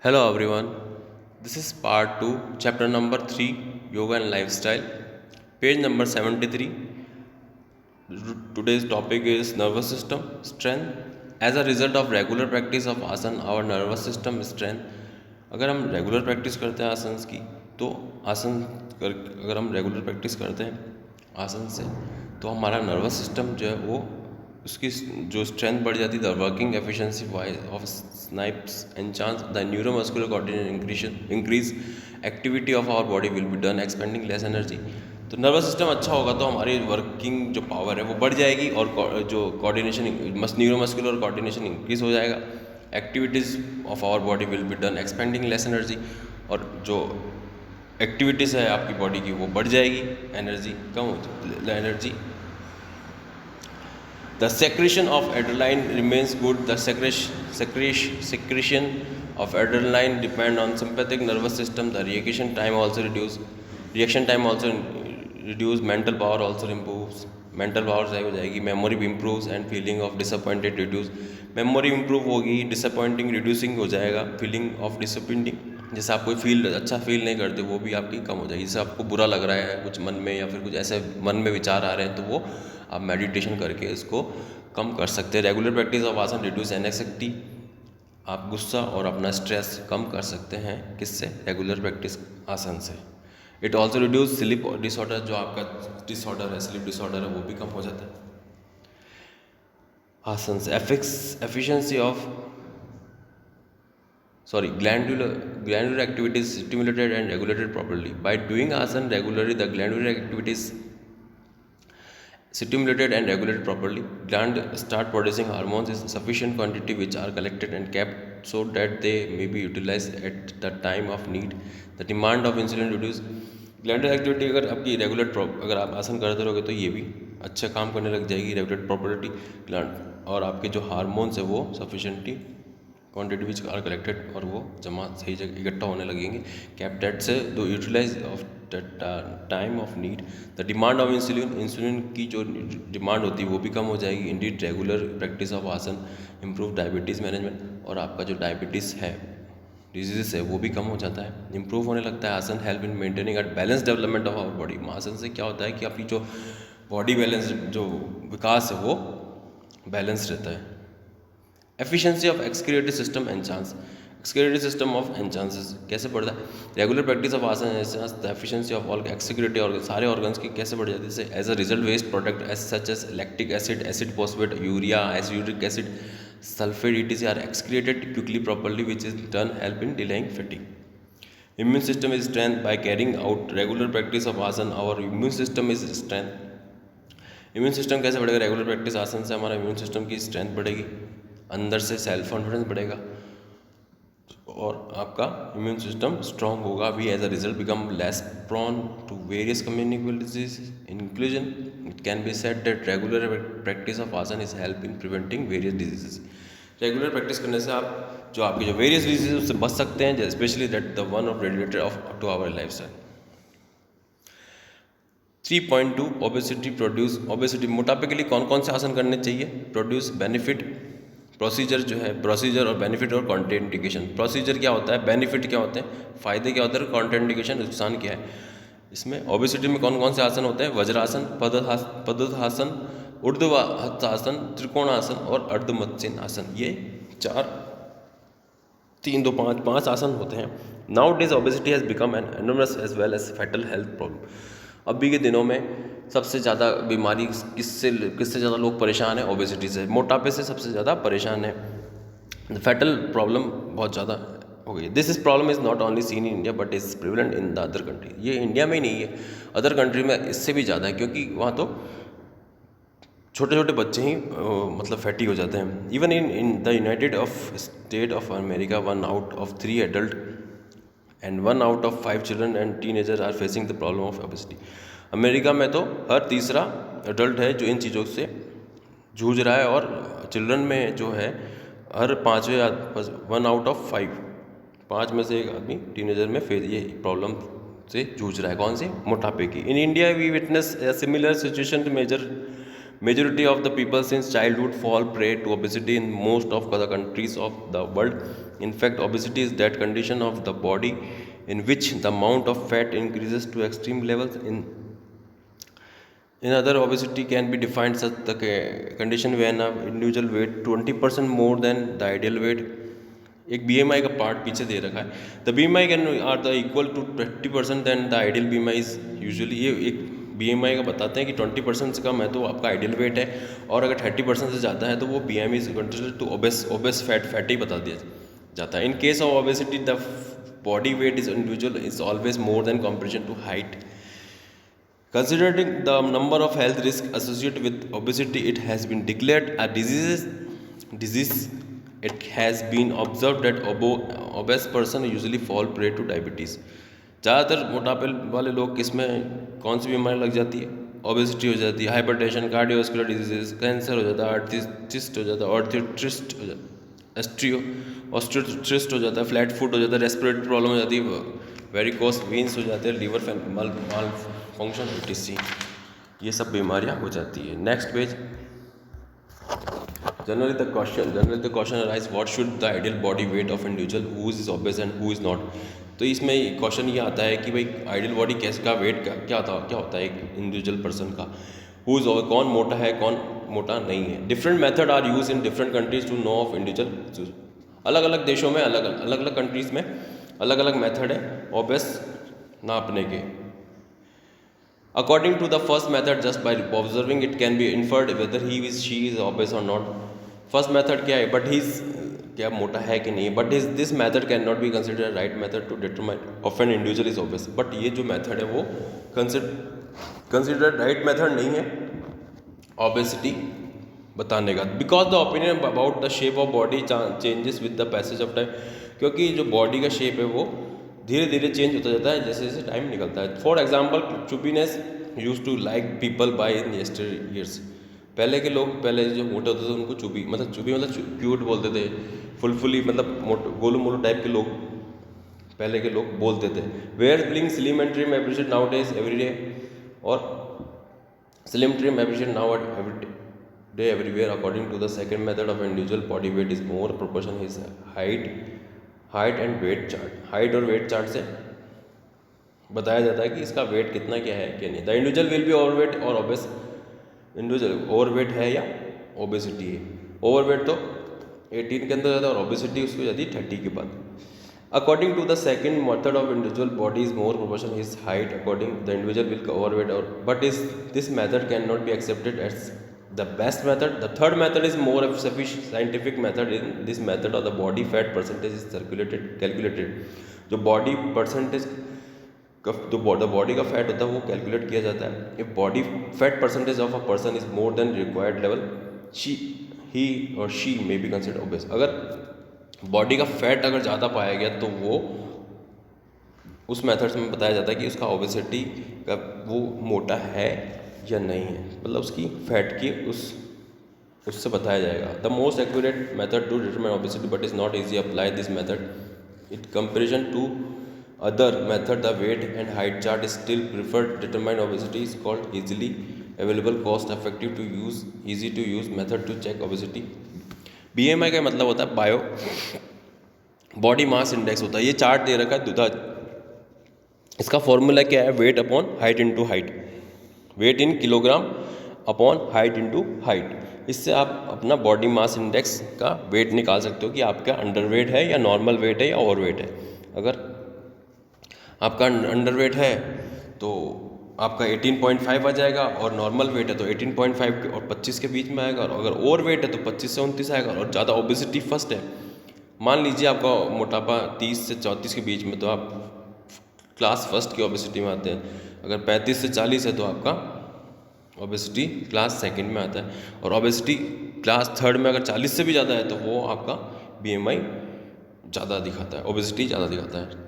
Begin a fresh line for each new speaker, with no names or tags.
Hello everyone. This is part 2, chapter number 3, Yoga and Lifestyle, page number 73. Today's topic is nervous system strength. As a result of regular practice of आसन, our nervous system strength. अगर हम regular practice करते हैं आसन की तो आसन कर अगर हम रेगुलर प्रैक्टिस करते हैं आसन से तो हमारा नर्वस सिस्टम जो है वो उसकी जो स्ट्रेंथ बढ़ जाती है, the working efficiency of synapses and chance the neuromuscular coordination increase activity of our body will be done expending less energy. तो नर्वस सिस्टम अच्छा होगा तो हमारी वर्किंग जो पावर है वो बढ़ जाएगी और जो कोऑर्डिनेशन न्यूरोमस्कुलर कोऑर्डिनेशन इंक्रीज हो जाएगा। Activities of our body will be done expending less energy, और जो एक्टिविटीज़ है आपकी बॉडी की वो बढ़ जाएगी, एनर्जी कम हो energy. The secretion of adrenaline remains good. The secretion of adrenaline depend on sympathetic nervous system. The reaction time also reduce. Mental power also improves. Mental power सही हो जाएगी. Memory improves and feeling of disappointed reduce. Memory improve होगी, disappointing reducing हो जाएगा. Feeling of disappointing, जैसे आप कोई अच्छा फील नहीं करते वो भी आपकी कम हो जाएगी। जैसे आपको बुरा लग रहा है कुछ मन में या फिर कुछ ऐसे मन में विचार आ रहे हैं तो वो आप मेडिटेशन करके इसको कम कर सकते हैं। रेगुलर प्रैक्टिस ऑफ आसन रिड्यूस एंग्जायटी, आप गुस्सा और अपना स्ट्रेस कम कर सकते हैं किससे? रेगुलर प्रैक्टिस आसन से। It also reduce sleep disorder, जो आपका डिसऑर्डर है स्लीप डिसऑर्डर है वो भी कम हो जाता है आसन से। Efficiency of glandular activity is stimulated and regulated properly. By doing asana regularly, the glandular activity is stimulated and regulated properly. Gland start producing hormones in sufficient quantity which are collected and kept so that they may be utilized at the time of need. The demand of insulin reduce. Glandular activity अगर आपकी अगर आप आसन करते रहोगे तो ये भी अच्छा काम करने लग जाएगी, रेगुलेट प्रॉपर्टी ग्लैंड, और आपके जो हार्मोन्स है वो sufficiently quantity which are collected और वो जमा सही जगह इकट्ठा होने लगेंगे। कैप डेट से to utilize of time of need. The demand of insulin की जो डिमांड होती है वो भी कम हो जाएगी। इंडीड रेगुलर प्रैक्टिस ऑफ आसन इम्प्रूव डायबिटीज़ मैनेजमेंट, और आपका जो डायबिटीज़ है डिजीज़ है वो भी कम हो जाता है, इम्प्रूव होने लगता है। Asana help in maintaining at balance development of our body. आसन से क्या होता है कि आपकी जो बॉडी बैलेंस जो विकास है वो बैलेंस रहता है। Efficiency of excretory system enhance, excretory system of enhances कैसे बढ़ता है? Regular practice of asana enhance the efficiency of all excretory और सारे ऑर्गन्स की कैसे बढ़ जाती है? As a result waste product as such as lactic acid, acid phosphate, urea, uric acid, sulphate etc are excreted quickly properly, which is done help in delaying fatigue. Immune system is strength. By carrying out regular practice of आसन our immune system is strength. Immune system कैसे बढ़ेगा? Regular practice आसन से हमारा immune system की strength बढ़ेगी, अंदर से सेल्फ कॉन्फिडेंस बढ़ेगा और आपका इम्यून सिस्टम स्ट्रॉन्ग होगा भी। As a result become less prone to various communicable disease. Inclusion, it can be said that regular practice of asana is help in preventing various diseases. Regular practice करने से आप जो आपके जो वेरियस डिजीज उससे बच सकते हैं, specially that the one of related of to our life style. 3.2 obesity produce obesity. मोटापे के लिए कौन कौन से आसन करने चाहिए? Produce benefit. प्रोसीजर जो है, प्रोसीजर और बेनिफिट और कॉन्ट्राइंडिकेशन। प्रोसीजर क्या होता है, बेनिफिट क्या होते हैं, फ़ायदे क्या होते हैं, कॉन्ट्राइंडिकेशन नुकसान क्या है। इसमें ओबेसिटी में कौन कौन से आसन होते हैं? वज्रासन, पद्मासन, ऊर्ध्वाधरासन, त्रिकोणासन और अर्धमत्स्य आसन। ये 4 3 2 5 5 आसन होते हैं। Now days obesity has become an enormous as well as fatal health problem. अभी के दिनों में सबसे ज़्यादा बीमारी किससे ज़्यादा लोग परेशान हैं? ओबेसिटी से, मोटापे से सबसे ज़्यादा परेशान है। फैटल प्रॉब्लम बहुत ज़्यादा हो गई। This is problem is not only seen in India but is prevalent in the other country. ये इंडिया में ही नहीं है, अदर कंट्री में इससे भी ज़्यादा है, क्योंकि वहाँ तो छोटे छोटे बच्चे ही मतलब फैटी हो जाते हैं। Even in the United of state of America 1 out of 3 adult and 1 out of 5 children and teenager are facing the problem of obesity. America में तो हर तीसरा एडल्ट है जो इन चीज़ों से जूझ रहा है, और चिल्ड्रन में जो है हर 1 out of 5, 5 में से एक आदमी टीनेजर में फिर ये प्रॉब्लम से जूझ रहा है। कौन सी? मोटापे की। In India we witness a similar situation Majority of the people since childhood fall prey to obesity in most of the countries of the world. In fact, obesity is that condition of the body in which the amount of fat increases to extreme levels. In other, obesity can be defined as the condition when an individual weight 20% more than the ideal weight. एक BMI का part पीछे दे रखा है. The BMI can are the equal to 20% than the ideal BMI is usually. ये एक BMI का बताते हैं कि 20% से कम है तो आपका आइडियल वेट है, और अगर 30% से ज़्यादा है तो वो BMI is considered to obese fat ही बता दिया जाता है. In case of obesity the body weight is individual is always more than comparison to height. Considering the number of health risks associated with obesity, it has been declared a disease. It has been observed that obese person usually fall prey to diabetes. ज़्यादातर मोटापे वाले लोग किसमें कौन सी बीमारी लग जाती है? ओबेसिटी हो जाती है, हाइपरटेंशन, कार्डियोवास्कुलर डिजीजेस, कैंसर हो जाता है, आर्थिस्ट हो जाता है, ऑर्थोट्रिस्ट हो जाता है, ऑस्टियोट्रिस्ट हो जाता है, फ्लैट फुट हो जाता है, रेस्पिरेटरी प्रॉब्लम हो जाती है, वेरिकोस वेन्स हो जाते हैं, लीवर माल फंक्शन etc. ये सब बीमारियां हो जाती है. Next page. Generally the question arise what should the ideal body weight of individual who is obese and who is not. तो इसमें क्वेश्चन ये आता है कि भाई आइडियल बॉडी कैसे का वेट का क्या होता है एक इंडिविजुअल पर्सन का. हु इज कौन मोटा है कौन मोटा नहीं है. Different method are use in different countries to know of individual. अलग अलग देशों में अलग अलग कंट्रीज में अलग अलग मेथड है ओबेस नापने के. According to the first method, just by observing it can be inferred whether she is obese or not. First method क्या है, but he's क्या मोटा है कि नहीं. But this method cannot be considered a right method to determine if an individual is obese. But ये जो method है वो considered right method नहीं है obesity बताने का. Because the opinion about the shape of body changes with the passage of time. क्योंकि जो बॉडी का शेप है वो धीरे धीरे चेंज होता जाता है जैसे जैसे टाइम निकलता है. For example chubbiness use to like people by in yester years. पहले के लोग पहले जो मोटे होते थे उनको चुबी मतलब क्यूट बोलते थे. फुलफुली मतलब गोलू मोलू टाइप के लोग पहले के लोग बोलते थे. Were being slim and trim appreciate nowadays every day. और slim trim appreciate now every day everywhere. According to the second method of individual body weight is more proportion his height and weight chart. Height और weight chart से बताया जाता है कि इसका wait कितना क्या है क्या नहीं. The individual will be overweight और ओबेस. इंडिविजुअल ओवरवेट है या ओबेसिटी है. ओवरवेट तो 18 के अंदर जाता है और ओबेसिटी उसको जाती है 30 के बाद. According to the second method of individual body is more proportion his height. According the individual will overweight और but is this method can not be accepted as the best method. The third method is more scientific method. In this method of the body fat percentage is calculated. जो body percentage जो body का fat होता है वो calculate किया जाता है. If body fat percentage of a person is more than required level he और she may be considered obese. अगर बॉडी का फैट अगर ज़्यादा पाया गया तो वो उस मेथड में बताया जाता है कि उसका ओबेसिटी का वो मोटा है या नहीं है. मतलब उसकी फैट की उससे बताया जाएगा. The most accurate method to determine obesity but is not easy apply this method it comparison to other method. The weight and height chart is still preferred. Determine obesity is called easily available cost effective to use easy to use method to check obesity. BMI का मतलब होता है bio body mass index होता है. ये chart दे रखा है दुधा. इसका फॉर्मूला क्या है? Weight upon height into height. Weight in kilogram upon height into height. इससे आप अपना बॉडी मास इंडेक्स का वेट निकाल सकते हो कि आपका अंडर वेट है या नॉर्मल वेट है या ओवर वेट है. अगर आपका अंडर वेट है तो आपका 18.5 आ जाएगा और नॉर्मल वेट है तो 18.5 और 25 के बीच में आएगा. और अगर ओवर वेट है तो 25 से 29 आएगा. और ज़्यादा ओबेसिटी फर्स्ट है, मान लीजिए आपका मोटापा 30 से 34 के बीच में, तो आप क्लास फर्स्ट की ओबेसिटी में आते हैं. अगर 35 से 40 है तो आपका ओबेसिटी क्लास सेकंड में आता है. और ओबेसिटी क्लास थर्ड में अगर 40 से भी ज़्यादा है तो वो आपका BMI ज़्यादा दिखाता है, ओबेसिटी ज़्यादा दिखाता है.